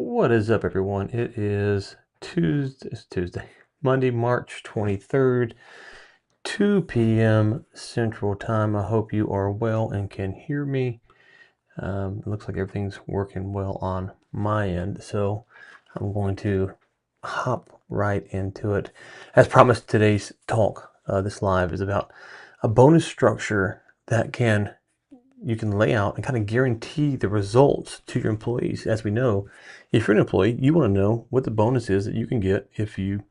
What is up, everyone? It is Tuesday, Monday, March 23rd, 2 p.m. Central Time. I hope you are well and can hear me. It looks like everything's working well on my end, so I'm going to hop right into it. As promised, today's talk, this live, is about a bonus structure that you can lay out and kind of guarantee the results to your employees. As we know, if you're an employee, you want to know what the bonus is that you can get if you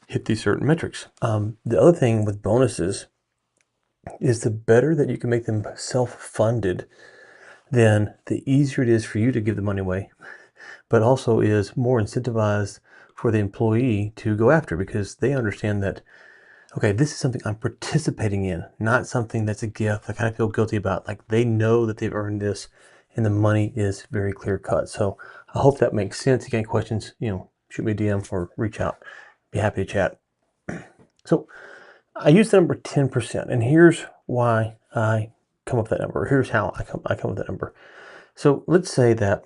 hit these certain metrics. The other thing with bonuses is the better that you can make them self-funded, then the easier it is for you to give the money away, but also is more incentivized for the employee to go after, because they understand that, okay, this is something I'm participating in, not something that's a gift I kind of feel guilty about. Like, they know that they've earned this and the money is very clear cut. So I hope that makes sense. If you got any questions, shoot me a DM or reach out. Be happy to chat. So I use the number 10%, and here's why I come up with that number. Here's how I come up with that number. So let's say that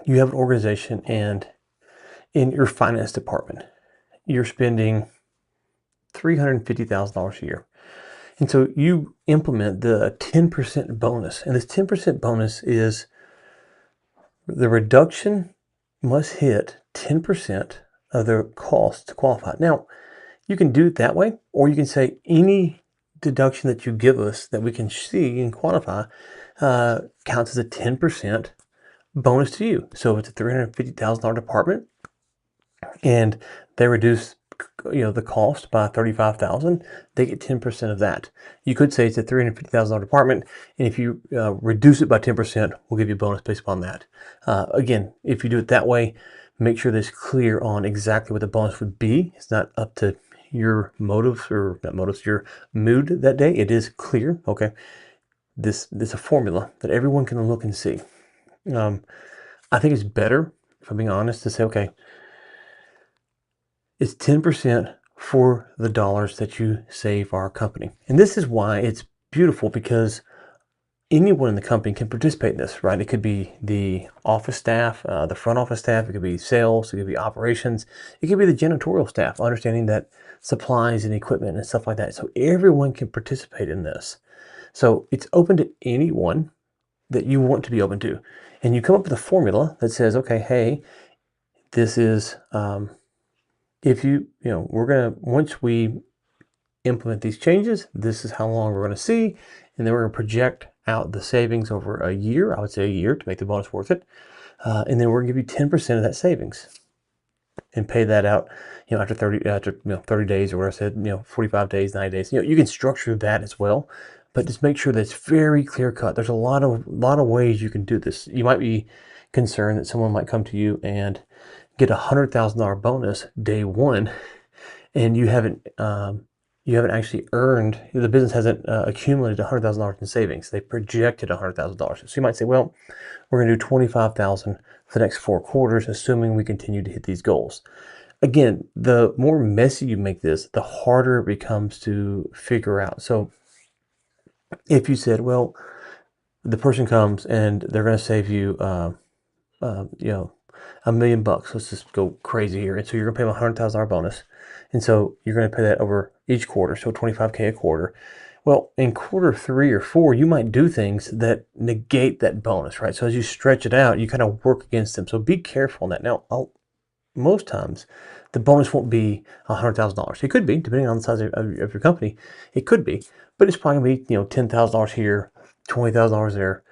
you have an organization, and in your finance department, you're spending $350,000 a year. And so you implement the 10% bonus. And this 10% bonus is the reduction must hit 10% of the cost to qualify. Now, you can do it that way, or you can say any deduction that you give us that we can see and quantify counts as a 10% bonus to you. So if it's a $350,000 department and they reduce the cost by $35,000, they get 10% of that. You could say it's a $350,000 department, and if you reduce it by 10%, we'll give you a bonus based upon that. Again, if you do it that way, make sure that's clear on exactly what the bonus would be. It's not up to your motives, or not motives, your mood that day. It is clear. Okay, this is a formula that everyone can look and see. I think it's better, if I'm being honest, to say, okay, it's 10% for the dollars that you save our company. And this is why it's beautiful, because anyone in the company can participate in this, right? It could be the office staff, the front office staff, it could be sales, it could be operations, it could be the janitorial staff, understanding that supplies and equipment and stuff like that. So everyone can participate in this. So it's open to anyone that you want to be open to. And you come up with a formula that says, okay, hey, this is, once we implement these changes, this is how long we're going to see, and then we're going to project out the savings over a year. I would say a year to make the bonus worth it, and then we're going to give you 10% of that savings, and pay that out, after 30 days, or what I said, 45 days, 90 days. You can structure that as well, but just make sure that it's very clear cut. There's a lot of ways you can do this. You might be concerned that someone might come to you and get a $100,000 bonus day one, and you haven't actually earned, the business hasn't accumulated $100,000 in savings. They projected $100,000. So you might say, well, we're going to do $25,000 for the next 4 quarters, assuming we continue to hit these goals. Again, the more messy you make this, the harder it becomes to figure out. So if you said, well, the person comes and they're going to save you, $1 million. Let's just go crazy here. And so you're going to pay them a $100,000 bonus. And so you're going to pay that over each quarter. So $25K a quarter. Well, in quarter 3 or 4, you might do things that negate that bonus, right? So as you stretch it out, you kind of work against them. So be careful on that. Now, most times the bonus won't be $100,000. It could be, depending on the size of your company. It could be, but it's probably going to be, $10,000 here, $20,000 there,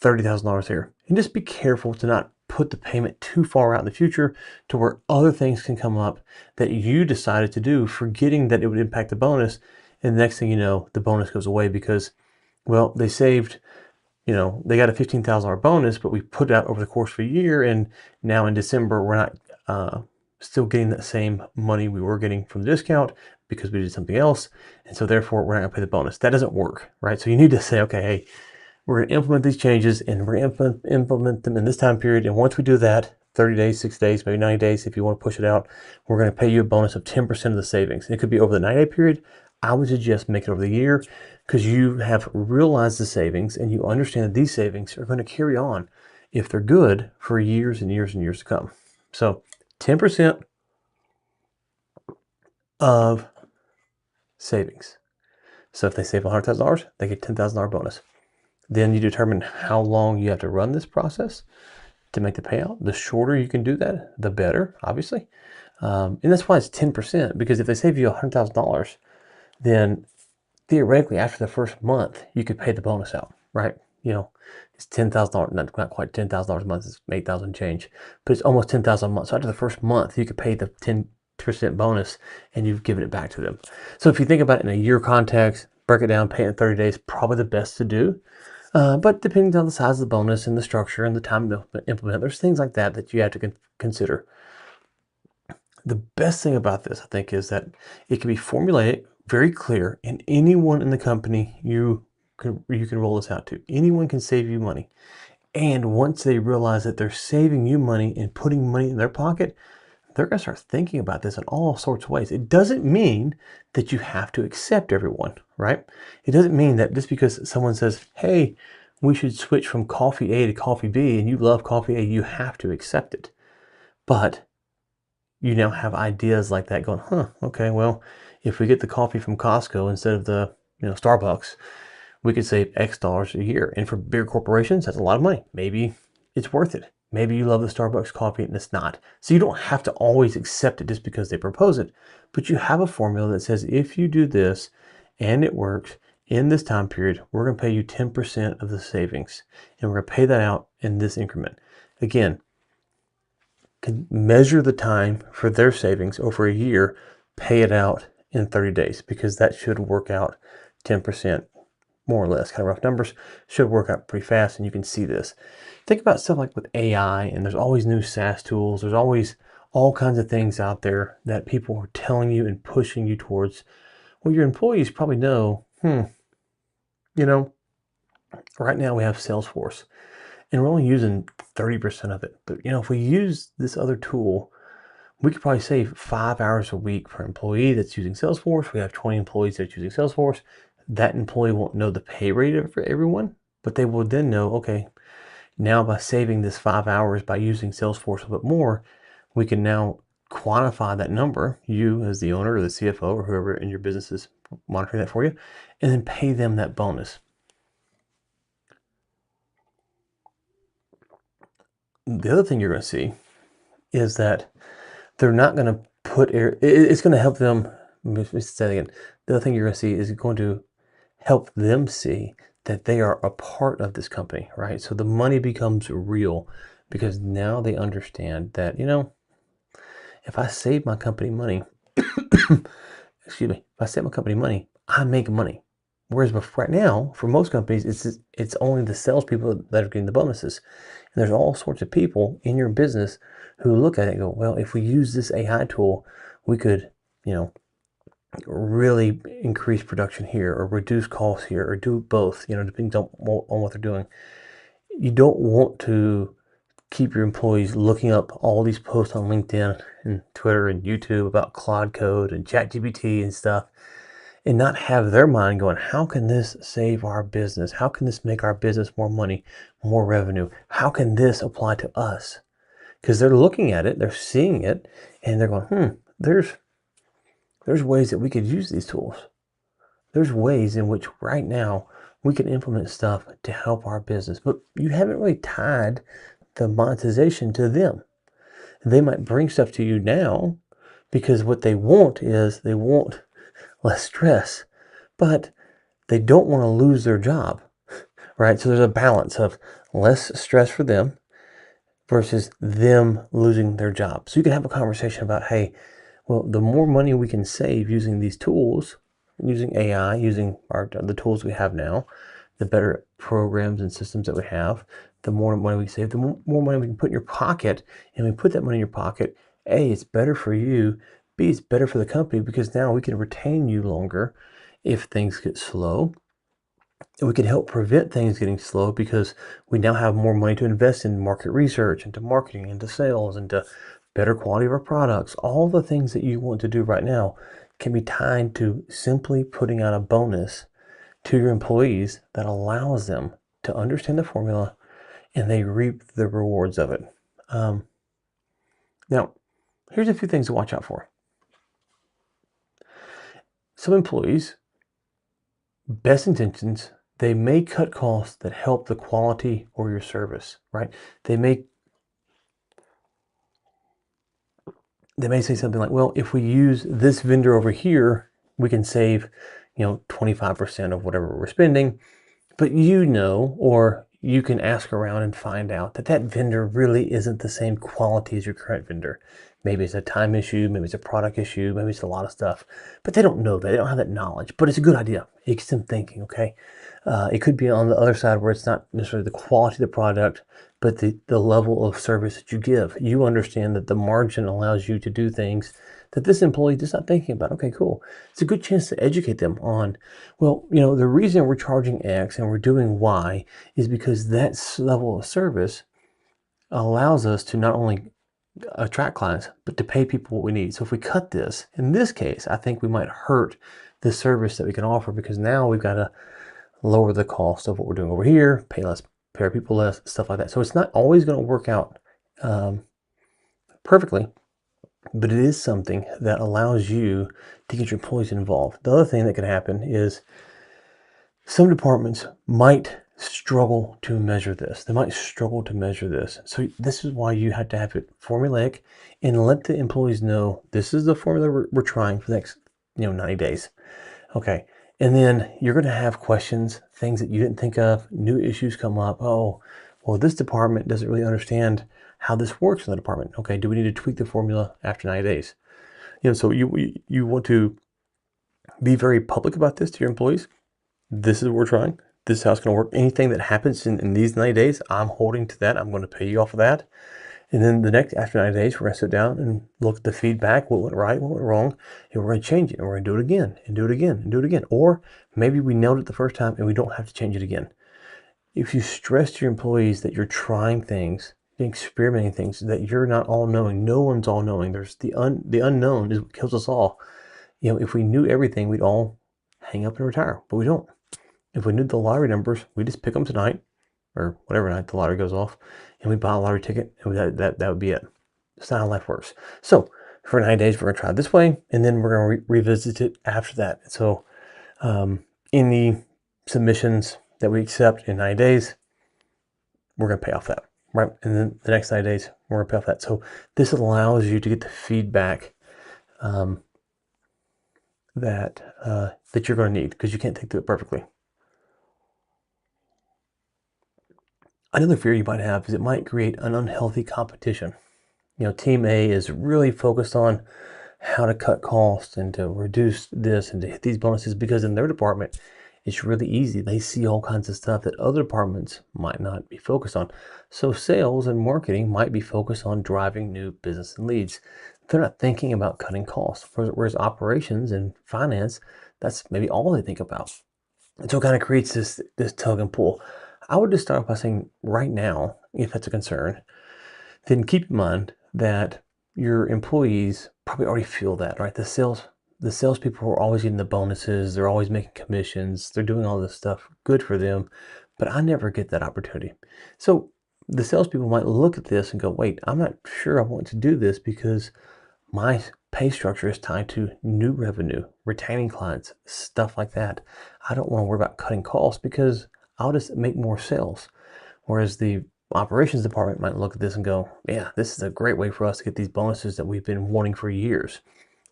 $30,000 there. And just be careful to not put the payment too far out in the future to where other things can come up that you decided to do, forgetting that it would impact the bonus. And the next thing you know, the bonus goes away because, well, they saved, they got a $15,000 bonus, but we put it out over the course of a year. And now in December, we're not still getting that same money we were getting from the discount because we did something else. And so therefore, we're not going to pay the bonus. That doesn't work, right? So you need to say, okay, hey, we're going to implement these changes, and we're going to implement them in this time period. And once we do that, 30 days, 6 days, maybe 90 days, if you want to push it out, we're going to pay you a bonus of 10% of the savings. And it could be over the 90-day period. I would suggest make it over the year, because you have realized the savings and you understand that these savings are going to carry on if they're good for years and years and years to come. So 10% of savings. So if they save $100,000, they get $10,000 bonus. Then you determine how long you have to run this process to make the payout. The shorter you can do that, the better, obviously. And that's why it's 10%, because if they save you $100,000, then theoretically after the first month, you could pay the bonus out, right? You know, it's $10,000, not quite $10,000 a month, it's $8,000 change, but it's almost $10,000 a month. So after the first month, you could pay the 10% bonus and you've given it back to them. So if you think about it in a year context, break it down, pay it in 30 days, probably the best to do. But depending on the size of the bonus and the structure and the time to implement, there's things like that that you have to consider. The best thing about this, I think, is that it can be formulated very clear, and anyone in the company you can roll this out to. Anyone can save you money. And once they realize that they're saving you money and putting money in their pocket, they're going to start thinking about this in all sorts of ways. It doesn't mean that you have to accept everyone, right? It doesn't mean that just because someone says, hey, we should switch from coffee A to coffee B, and you love coffee A, you have to accept it. But you now have ideas like that going, okay, well, if we get the coffee from Costco instead of the Starbucks, we could save X dollars a year. And for big corporations, that's a lot of money. Maybe it's worth it. Maybe you love the Starbucks coffee and it's not. So you don't have to always accept it just because they propose it. But you have a formula that says if you do this and it works in this time period, we're going to pay you 10% of the savings. And we're going to pay that out in this increment. Again, can measure the time for their savings over a year, pay it out in 30 days, because that should work out 10%. More or less, kind of rough numbers, should work out pretty fast, and you can see this. Think about stuff like with AI, and there's always new SaaS tools. There's always all kinds of things out there that people are telling you and pushing you towards. Well, your employees probably know, right now we have Salesforce, and we're only using 30% of it. But, if we use this other tool, we could probably save 5 hours a week per employee that's using Salesforce. We have 20 employees that are using Salesforce. That employee won't know the pay rate for everyone, but they will then know, okay, now by saving this 5 hours by using Salesforce a bit more, we can now quantify that number, you as the owner or the CFO or whoever in your business is monitoring that for you, and then pay them that bonus. The other thing you're going to see is that they're not going to it's going to help them. Let me say that again. The other thing you're going to see is going to help them see that they are a part of this company, right? So the money becomes real, because now they understand that, if I save my company money, if I save my company money, I make money. Whereas right now, for most companies, it's only the salespeople that are getting the bonuses. And there's all sorts of people in your business who look at it and go, well, if we use this AI tool, we could, really increase production here, or reduce costs here, or do both, depending on what they're doing. You don't want to keep your employees looking up all these posts on LinkedIn and Twitter and YouTube about Claude Code and ChatGPT and stuff, and not have their mind going, how can this save our business? How can this make our business more money, more revenue? How can this apply to us? Because they're looking at it, they're seeing it, and they're going, there's ways that we could use these tools. There's ways in which right now we can implement stuff to help our business, but you haven't really tied the monetization to them. They might bring stuff to you now because what they want is they want less stress, but they don't want to lose their job, right? So there's a balance of less stress for them versus them losing their job. So you can have a conversation about, hey, well, the more money we can save using these tools, using AI, using the tools we have now, the better programs and systems that we have, the more money we save, the more money we can put in your pocket. And we put that money in your pocket, A, it's better for you. B, it's better for the company, because now we can retain you longer if things get slow. And we can help prevent things getting slow because we now have more money to invest in market research, into marketing, into sales, into better quality of our products. All the things that you want to do right now can be tied to simply putting out a bonus to your employees that allows them to understand the formula and they reap the rewards of it. Now, here's a few things to watch out for. Some employees, best intentions, they may cut costs that help the quality or your service, right? They may say something like, well, if we use this vendor over here, we can save, 25% of whatever we're spending. But or you can ask around and find out that that vendor really isn't the same quality as your current vendor. Maybe it's a time issue, maybe it's a product issue, maybe it's a lot of stuff, but they don't know that. They don't have that knowledge, but it's a good idea. It gets them thinking, okay? It could be on the other side where it's not necessarily the quality of the product, but the level of service that you give. You understand that the margin allows you to do things that this employee is not thinking about. Okay, cool. It's a good chance to educate them on, well, the reason we're charging X and we're doing Y is because that level of service allows us to not only attract clients, but to pay people what we need. So if we cut this, in this case, I think we might hurt the service that we can offer, because now we've got to lower the cost of what we're doing over here, pay our people less, stuff like that. So it's not always going to work out perfectly, but it is something that allows you to get your employees involved. The other thing that can happen is some departments might struggle to measure this. They might struggle to measure this. So this is why you have to have it formulaic and let the employees know this is the formula we're trying for the next 90 days. Okay. And then you're going to have questions, things that you didn't think of, new issues come up. Oh, well, this department doesn't really understand how this works in the department. Okay, do we need to tweak the formula after 90 days? So you want to be very public about this to your employees. This is what we're trying. This is how it's going to work. Anything that happens in these 90 days, I'm holding to that. I'm going to pay you off of that. And then after 90 days, we're going to sit down and look at the feedback, what went right, what went wrong, and we're going to change it. And we're going to do it again, and do it again, and do it again. Or maybe we nailed it the first time and we don't have to change it again. If you stress to your employees that you're trying things, experimenting things, that you're not all knowing, no one's all knowing. There's the unknown is what kills us all. If we knew everything, we'd all hang up and retire, but we don't. If we knew the lottery numbers, we just pick them tonight, or whatever night the lottery goes off, and we buy a lottery ticket, and that would be it. That's not how life works. So for 90 days, we're going to try it this way, and then we're going to revisit it after that. So in the submissions that we accept in 90 days, we're going to pay off that, right? And then the next 90 days, we're going to pay off that. So this allows you to get the feedback that you're going to need, because you can't think through it perfectly. Another fear you might have is it might create an unhealthy competition. Team A is really focused on how to cut costs and to reduce this and to hit these bonuses, because in their department, it's really easy. They see all kinds of stuff that other departments might not be focused on. So sales and marketing might be focused on driving new business and leads. They're not thinking about cutting costs. Whereas operations and finance, that's maybe all they think about. And so it kind of creates this tug and pull. I would just start by saying right now, if that's a concern, then keep in mind that your employees probably already feel that, right? The salespeople are always getting the bonuses. They're always making commissions. They're doing all this stuff. Good for them. But I never get that opportunity. So the salespeople might look at this and go, wait, I'm not sure I want to do this because my pay structure is tied to new revenue, retaining clients, stuff like that. I don't want to worry about cutting costs because I'll just make more sales. Whereas the operations department might look at this and go, yeah, this is a great way for us to get these bonuses that we've been wanting for years.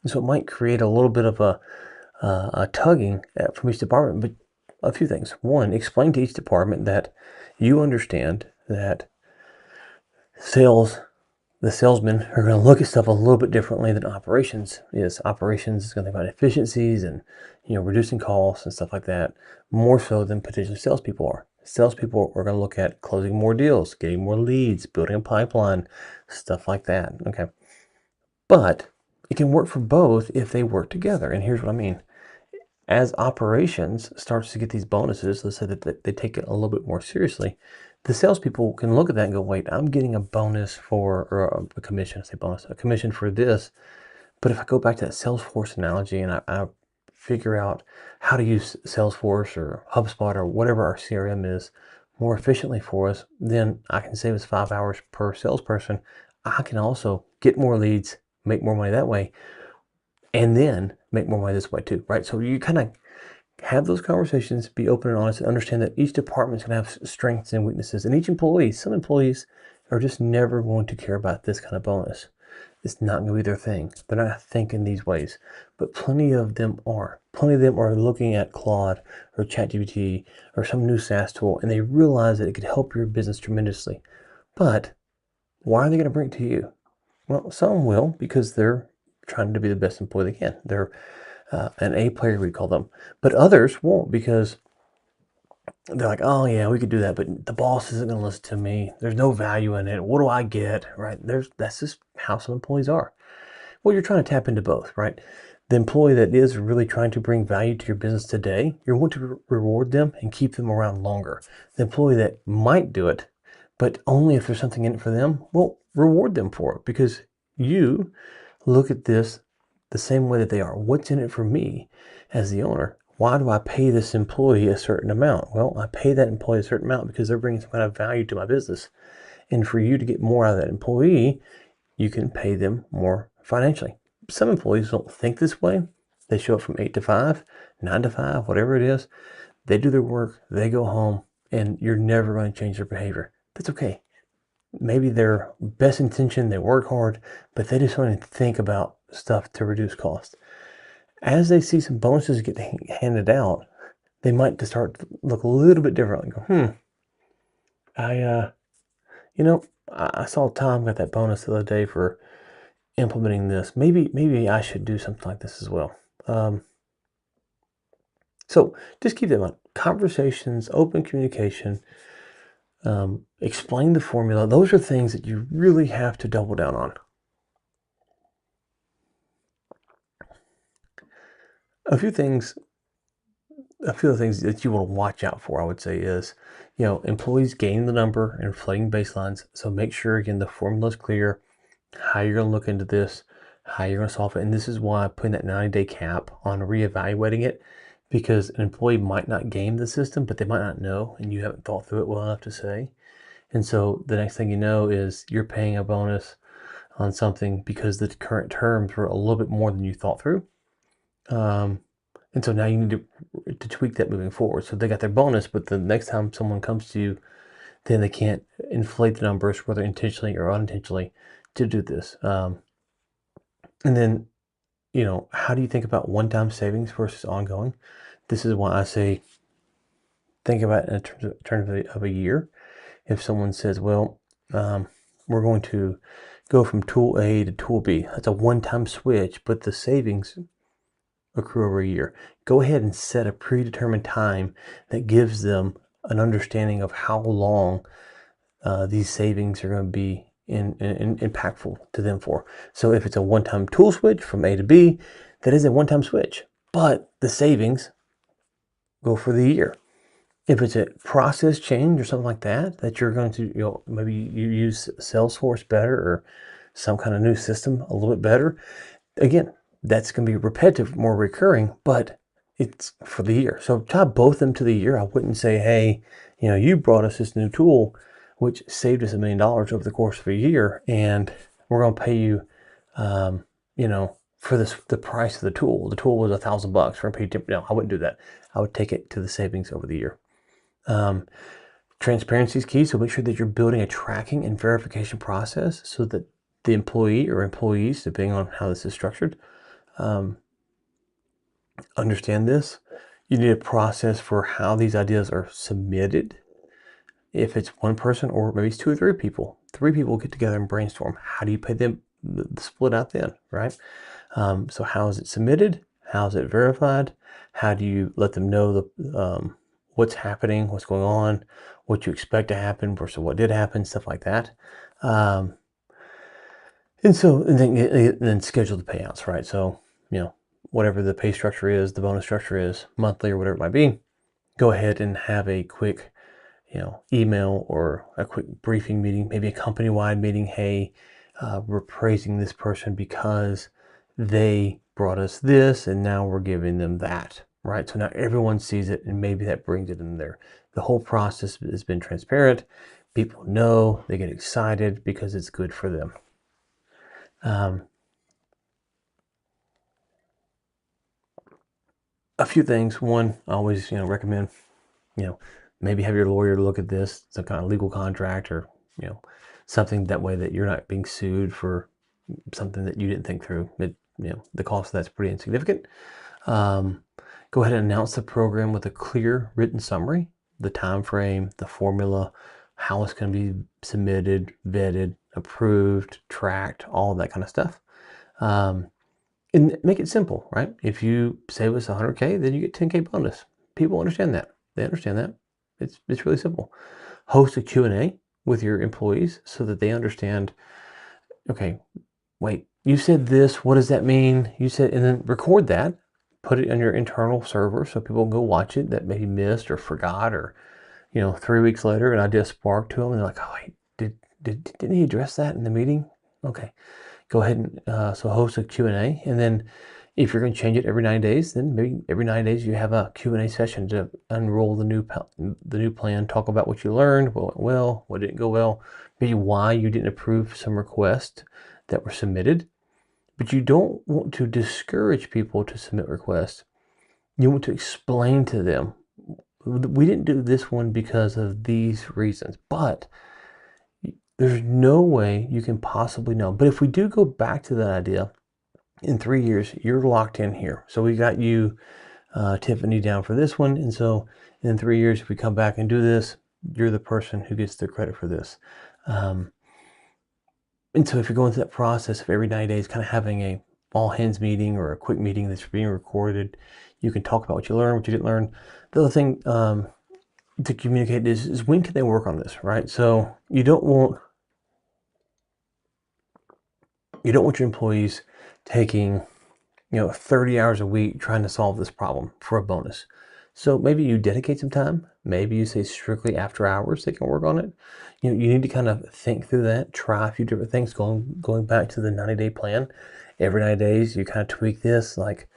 And so it might create a little bit of a tugging from each department. But a few things. One, explain to each department that you understand that the salesmen are going to look at stuff a little bit differently than operations is. Operations is going to think about efficiencies and reducing costs and stuff like that, more so than potentially salespeople are. Salespeople are going to look at closing more deals, getting more leads, building a pipeline, stuff like that. Okay, but it can work for both if they work together. And here's what I mean. As operations starts to get these bonuses, let's say that they take it a little bit more seriously, the salespeople can look at that and go, wait, I'm getting a bonus or a commission, a commission for this. But if I go back to that Salesforce analogy and I figure out how to use Salesforce or HubSpot or whatever our CRM is more efficiently for us, then I can save us 5 hours per salesperson. I can also get more leads, make more money that way, and then make more money this way too, right? So you kind of have those conversations, be open and honest, and understand that each department's going to have strengths and weaknesses. And each employee, some employees are just never going to care about this kind of bonus. It's not going to be their thing. They're not thinking these ways. But plenty of them are. Plenty of them are looking at Claude or ChatGPT or some new SaaS tool, and they realize that it could help your business tremendously. But why are they going to bring it to you? Well, some will because they're trying to be the best employee they can. They're an A player, we call them. But others won't because they're like, oh yeah, we could do that, but the boss isn't going to listen to me. There's no value in it. What do I get? Right? That's just how some employees are. Well, you're trying to tap into both, right? The employee that is really trying to bring value to your business today, you want to reward them and keep them around longer. The employee that might do it, but only if there's something in it for them, well, reward them for it because you look at this the same way that they are. What's in it for me as the owner? Why do I pay this employee a certain amount? Well, I pay that employee a certain amount because they're bringing some kind of value to my business. And for you to get more out of that employee, you can pay them more financially. Some employees don't think this way. They show up from 8 to 5, 9 to 5, whatever it is. They do their work, they go home, and you're never going to change their behavior. That's okay. Maybe their best intention, they work hard, but they just want to think about stuff to reduce cost. As they see some bonuses get handed out, they might just start to look a little bit different and go, I saw Tom got that bonus the other day for implementing this. Maybe I should do something like this as well. So just keep that in mind. Conversations, open communication, explain the formula. Those are things that you really have to double down on. A few of the things that you want to watch out for, I would say, is, employees gaining the number and inflating baselines. So make sure, again, the formula is clear, how you're going to look into this, how you're going to solve it. And this is why I put that 90-day cap on reevaluating it, because an employee might not game the system, but they might not know, and you haven't thought through it well enough to say. And so the next thing you know is you're paying a bonus on something because the current terms were a little bit more than you thought through. And so now you need to tweak that moving forward. So they got their bonus, but the next time someone comes to you, then they can't inflate the numbers, whether intentionally or unintentionally, to do this. And then, how do you think about one-time savings versus ongoing? This is why I say think about it in terms of a year. If someone says, well, we're going to go from tool A to tool B, that's a one-time switch, but the savings accrue over a year. Go ahead and set a predetermined time that gives them an understanding of how long these savings are going to be impactful to them for. So if it's a one-time tool switch from A to B, that is a one-time switch, but the savings go for the year. If it's a process change or something like that you're going to, maybe you use Salesforce better or some kind of new system a little bit better, again, that's going to be repetitive, more recurring, but it's for the year. So tie both of them to the year. I wouldn't say, hey, you brought us this new tool, which saved us $1 million over the course of a year, and we're going to pay you, for the price of the tool. The tool was $1,000. We're going to pay you. No, I wouldn't do that. I would take it to the savings over the year. Transparency is key. So make sure that you're building a tracking and verification process so that the employee or employees, depending on how this is structured, understand this. You need a process for how these ideas are submitted. If it's one person or maybe it's 2 or 3 people, 3 people get together and brainstorm. How do you pay them the split out then, right? So how is it submitted? How is it verified? How do you let them know the what's happening, what's going on, what you expect to happen versus what did happen, stuff like that. And then schedule the payouts, right? So, whatever the pay structure is, the bonus structure is, monthly or whatever it might be, go ahead and have a quick, email or a quick briefing meeting, maybe a company-wide meeting. Hey, we're praising this person because they brought us this and now we're giving them that, right? So now everyone sees it, and maybe that brings it in there. The whole process has been transparent. People know, they get excited because it's good for them. A few things. One, I always recommend maybe have your lawyer look at this, some kind of legal contract or something, that way that you're not being sued for something that you didn't think through. The cost of that's pretty insignificant. Go ahead and announce the program with a clear written summary, the time frame, the formula, how it's going to be submitted, vetted, approved, tracked, all of that kind of stuff. And make it simple, right? If you save us 100K, then you get 10K bonus. People understand that. They understand that. It's really simple. Host a Q&A with your employees so that they understand, okay, wait, you said this, what does that mean? You said, and then record that, put it on your internal server so people can go watch it that maybe missed or forgot, or 3 weeks later an idea sparked to them and they're like, oh wait, didn't he address that in the meeting? Okay, go ahead and so host a Q&A, and then if you're going to change it every 9 days, then maybe every 9 days you have a Q&A session to unroll the new plan, talk about what you learned, what went well, what didn't go well, maybe why you didn't approve some requests that were submitted. But you don't want to discourage people to submit requests. You want to explain to them, we didn't do this one because of these reasons, but there's no way you can possibly know. But if we do go back to that idea, in 3 years, you're locked in here. So we got you, Tiffany, down for this one. And so in 3 years, if we come back and do this, you're the person who gets the credit for this. And so if you're going through that process of every 90 days, kind of having a all hands meeting or a quick meeting that's being recorded, you can talk about what you learned, what you didn't learn. The other thing to communicate is when can they work on this, right? So you don't want your employees taking 30 hours a week trying to solve this problem for a bonus. So maybe you dedicate some time. Maybe you say strictly after hours they can work on it. You need to kind of think through that, try a few different things, going back to the 90-day plan. Every 90 days you kind of tweak this. Like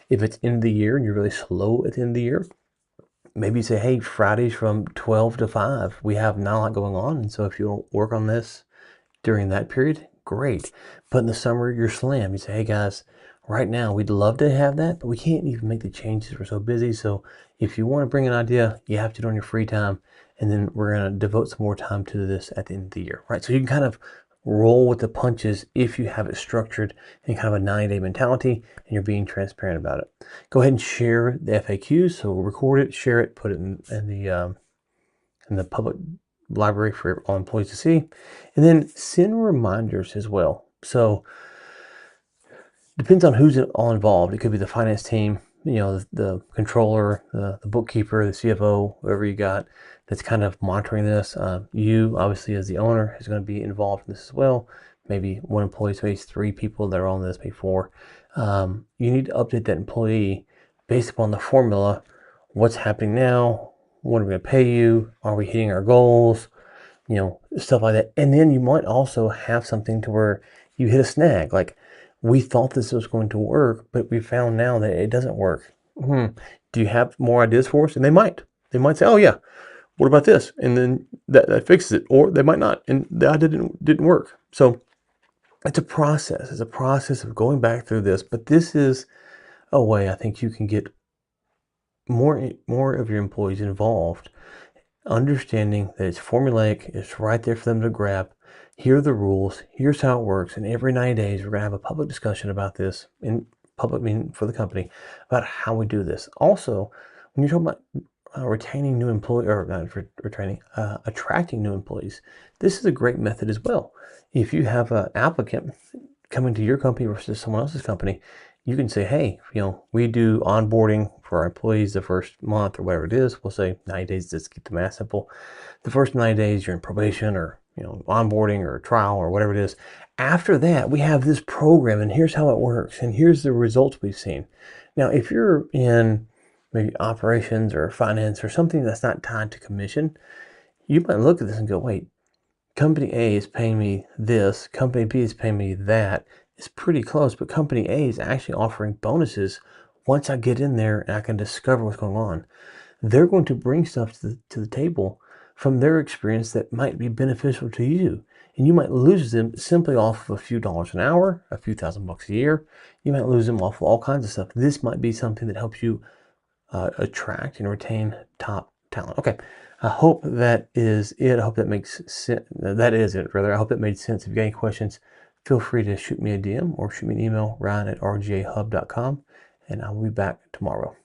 if it's end of the year and you're really slow at the end of the year, maybe you say, hey, Fridays from 12 to 5, we have not a lot going on. And so if you don't work on this during that period, great. But in the summer, you're slammed. You say, hey guys, right now we'd love to have that, but we can't even make the changes. We're so busy. So if you want to bring an idea, you have to do it on your free time. And then we're going to devote some more time to this at the end of the year, right? So you can kind of roll with the punches if you have it structured in kind of a 90-day mentality and you're being transparent about it. Go ahead and share the FAQs. So record it, share it, put it in the public library for all employees to see, and then send reminders as well. So depends on who's all involved. It could be the finance team, the controller, the bookkeeper, the CFO, whoever you got that's kind of monitoring this. You obviously as the owner is going to be involved in this as well. Maybe one employee, so it's 3 people that are on this, maybe 4. You need to update that employee based upon the formula. What's happening now? What are we going to pay you? Are we hitting our goals? Stuff like that. And then you might also have something to where you hit a snag. Like, we thought this was going to work, but we found now that it doesn't work. Do you have more ideas for us? And they might say, oh yeah, what about this? And then that fixes it. Or they might not, and that didn't work. So it's a process. It's a process of going back through this. But this is a way I think you can get more of your employees involved, understanding that it's formulaic, it's right there for them to grab. Here are the rules, here's how it works, and every 90 days we're going to have a public discussion about this, in public meeting for the company, about how we do this. Also, when you're talking about retaining new employees, or not retaining, attracting new employees, this is a great method as well. If you have an applicant coming to your company versus someone else's company, you can say, hey, we do onboarding for our employees the first month or whatever it is. We'll say 90 days, just keep the math simple. The first 90 days, you're in probation or, onboarding or trial or whatever it is. After that, we have this program and here's how it works. And here's the results we've seen. Now, if you're in maybe operations or finance or something that's not tied to commission, you might look at this and go, wait, company A is paying me this, company B is paying me that. It's pretty close, but company A is actually offering bonuses once I get in there and I can discover what's going on, they're going to bring stuff to the table from their experience that might be beneficial to you. And you might lose them simply off of a few dollars an hour, a few $1,000s a year. You might lose them off of all kinds of stuff. This might be something that helps you attract and retain top talent. Okay, I hope that is it. I hope that makes sense. That is it, rather. I hope that made sense. If you got any questions, feel free to shoot me a DM or shoot me an email, ryan@rgahub.com, and I'll be back tomorrow.